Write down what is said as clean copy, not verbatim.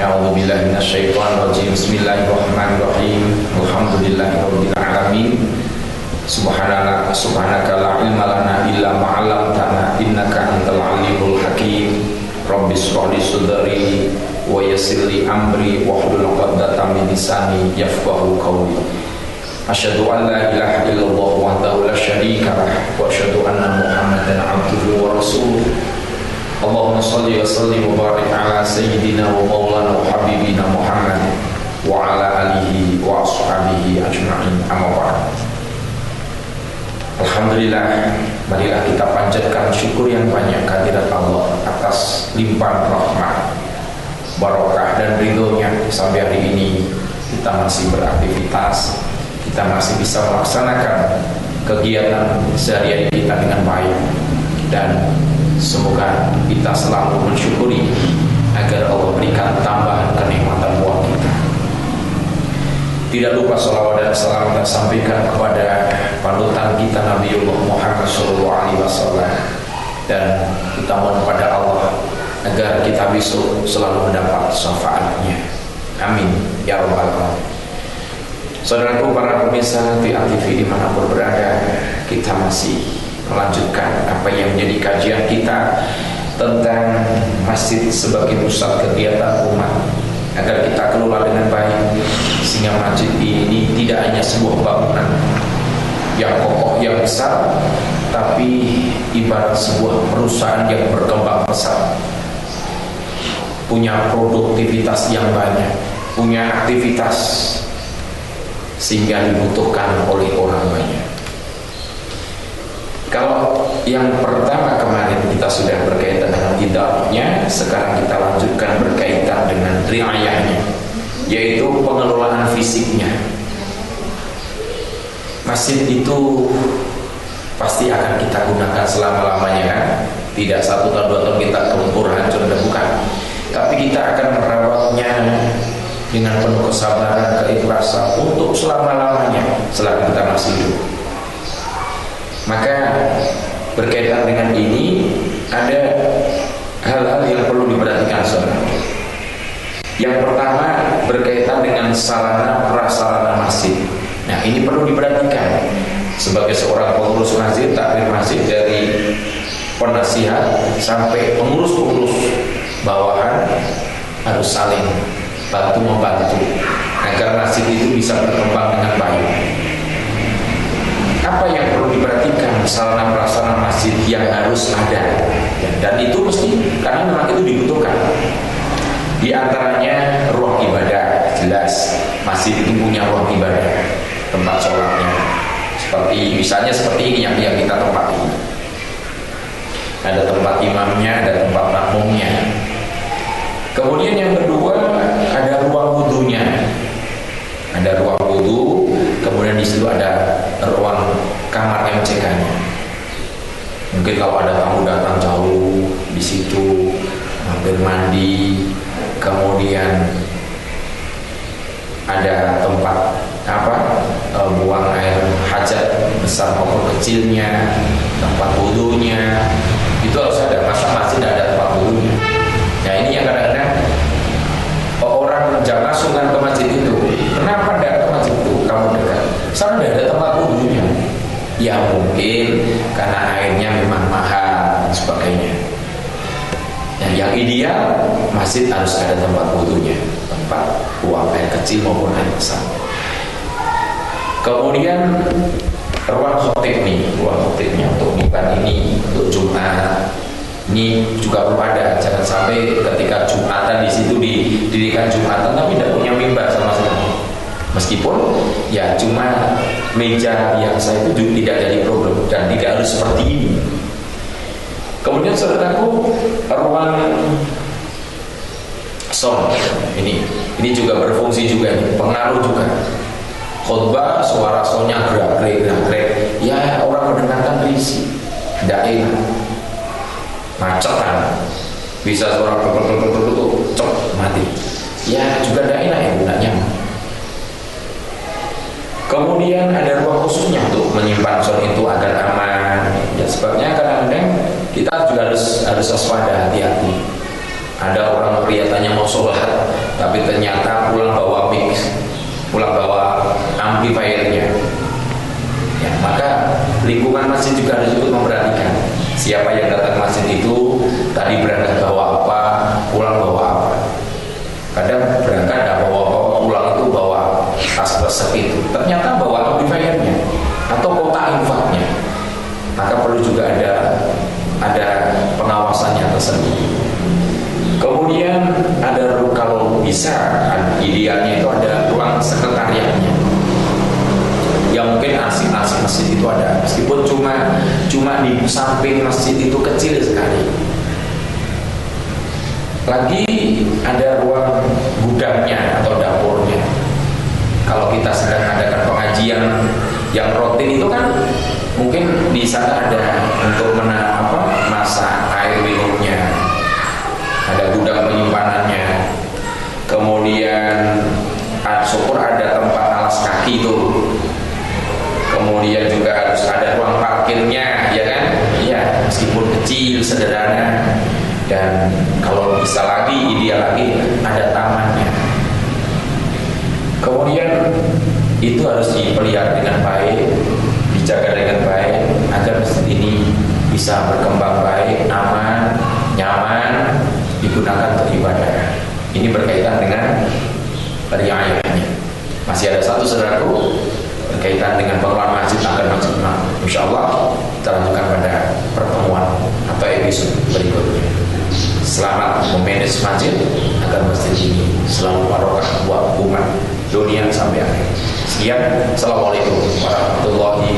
A'udzubillahi minasyaitonirrajim. Bismillahirrahmanirrahim. Alhamdulillahirabbil alamin. Subhanaka la ilma lana illa ma 'allamtana innaka antal alimul hakim. Rabbis shrah li sadri wa yassir li amri wahlul 'uqdatam min lisani yafqahu qawli. Asyhadu an la ilaha illallah wahdahu la syarika lah wa asyhadu anna Muhammadan 'abduhu wa rasuluh. Allahumma salli wa sallim wa barik ala sayyidina wa maulana wa habibina Muhammad wa ala alihi wa ashabihi ajma'in, amma ba'd. Alhamdulillah, marilah kita panjatkan syukur yang banyak kehadirat Allah atas limpahan rahmat, barokah dan ridhonya sampai hari ini kita masih beraktivitas, kita masih bisa melaksanakan kegiatan sehari-hari kita dengan baik, dan semoga kita selalu mensyukuri agar Allah berikan tambahan kenikmatan buat kita. Tidak lupa salawat dan salam kita sampaikan kepada panutan kita Nabiullah Muhammad SAW, dan kita mohon kepada Allah agar kita besok selalu mendapat syafaatnya. Amin ya rabbal alamin. Saudaraku para pemirsa TV dimanapun berada, kita masih melanjutkan apa yang menjadi kajian kita tentang masjid sebagai pusat kegiatan umat, agar kita kelola dengan baik sehingga masjid ini tidak hanya sebuah bangunan yang kokoh yang besar, tapi ibarat sebuah perusahaan yang berkembang pesat, punya produktivitas yang banyak, punya aktivitas sehingga dibutuhkan oleh orang banyak. Kalau yang pertama kemarin kita sudah berkaitan dengan tidaknya, sekarang kita lanjutkan berkaitan dengan riayahnya, yaitu pengelolaan fisiknya. Masjid itu pasti akan kita gunakan selama-lamanya, kan? Tidak 1 tahun 2 tahun kita lumpur hancur, bukan. Tapi kita akan merawatnya dengan penuh kesabaran, keikhlasan untuk selama-lamanya selama kita masih hidup. Maka berkaitan dengan ini ada hal-hal yang perlu diperhatikan, saudara. Yang pertama berkaitan dengan sarana prasarana masjid. Nah, ini perlu diperhatikan. Sebagai seorang pengurus masjid, takmir masjid, dari penasihat sampai pengurus-pengurus bawahan harus saling bantu membantu agar masjid itu bisa berkembang dengan baik. Apa yang perlu diperhatikan sarana prasarana masjid yang harus ada, dan itu mesti, karena memang itu dibutuhkan. Di antaranya ruang ibadah. Jelas masjid itu punya ruang ibadah, tempat sholatnya, seperti ini yang kita tempati. Ada tempat imamnya, ada tempat makmumnya. Kemudian yang kedua, ada ruang wudhunya. Ada ruang wudhu, kemudian di situ ada ruang kamar MCK-nya. Mungkin kalau ada tamu datang jauh, di situ hampir mandi. Kemudian ada tempat buang air hajat besar maupun kecilnya, tempat wudhunya. Itu harus ada. Masa masih tidak ada tempat wudhunya? Ya, ini yang kadang-kadang orang jangan sungkan ke masjid itu. Kenapa tidak ke masjid itu? Kamu dekat sana tidak ada tempat wudhunya. Ya mungkin karena airnya memang mahal dan sebagainya. Yang ideal masjid harus ada tempat wudhunya, tempat buang air kecil maupun air besar. Kemudian ruang khotib nih, ruang khotibnya untuk mimbar ini, untuk Jumat ini juga perlu ada. Jangan sampai ketika Jumatan di situ didirikan Jumatan tapi tidak punya mimbar sama sekali. Meskipun ya cuma meja biasa itu juga tidak jadi problem, dan tidak harus seperti ini. Kemudian saudaraku, ruang sound ini juga berfungsi juga, ini pengaruh juga. Khotbah suara soundnya gerak-gerik, ya orang mendengarkan risih, tidak enak, macetan, bisa suara cok mati, ya juga tidak enak, ya tidak nyaman. Kemudian ada ruang khususnya untuk menyimpan sound itu agar aman. Ya sebabnya kadang-kadang kita juga harus waspada, hati-hati. Ada orang kelihatannya mau sholat, tapi ternyata pulang bawa mix, pulang bawa amplifiernya. Ya, maka lingkungan masjid juga harus ikut memperhatikan siapa yang datang masjid itu tadi berangkat bawa apa, pulang bawa apa. Kadang berangkat tidak bawa apa, pulang itu bawa tas besar itu, ternyata bawa amplifiernya atau kotak infaknya. Maka perlu juga ada pengawasannya tersendiri. Kemudian ada, kalau bisa idealnya itu ada ruang sekretariatnya yang mungkin arsip-arsip masjid itu ada, meskipun cuma di samping masjid itu kecil sekali. Lagi ada ruang gudangnya atau dapurnya. Kalau kita sedang adakan pengajian yang rutin itu kan mungkin di sana ada untuk masak air minumnya, ada gudang penyimpanannya, kemudian syukur ada tempat alas kaki itu, kemudian juga harus ada ruang parkirnya, ya kan? Iya, meskipun kecil, sederhana, dan kalau bisa lagi, ideal lagi ada tamannya. Kemudian itu harus dipelihara dengan baik, dijaga dengan baik agar masjid ini bisa berkembang baik, aman, nyaman, digunakan untuk ibadah. Ini berkaitan dengan riayahnya. Masih ada satu saudaraku berkaitan dengan pengelolaan masjid agar masjid makmur. Insyaallah kita lanjutkan pada pertemuan atau episode berikutnya. Selamat memanage masjid agar masjid ini selalu barokah buat umat dunia sampai akhir. Sekian, assalamualaikum warahmatullahi